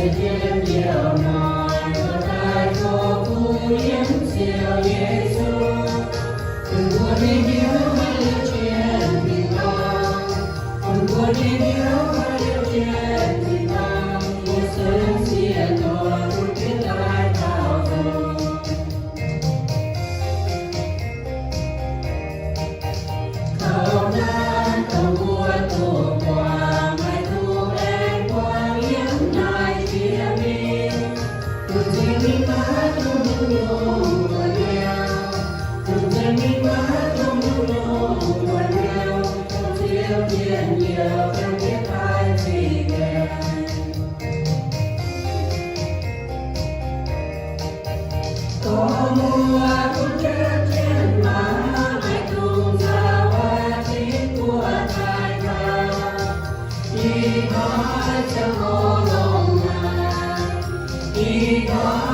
thiên nhiều nòi cho tai cho phu yếm siêu Giêsu đừng buồn đi nhớ mà liêu chuyện vì con đừng buồn đi nhớ mà liêu chuyện vì con một sớm xìa tòa cũng biết lại thảo rồi cầu nan cầu vua tổ quà mai thu em qua yếm nai chia mi từ trên mi má tung lung và leo từ trên mi má tung lung và leo chiều tiền nhiều em biết ai vì nghèo có mùa cũng chết trên má mai tung ra hoa chín của thái ca đi nói cho cô lòng mà đi nói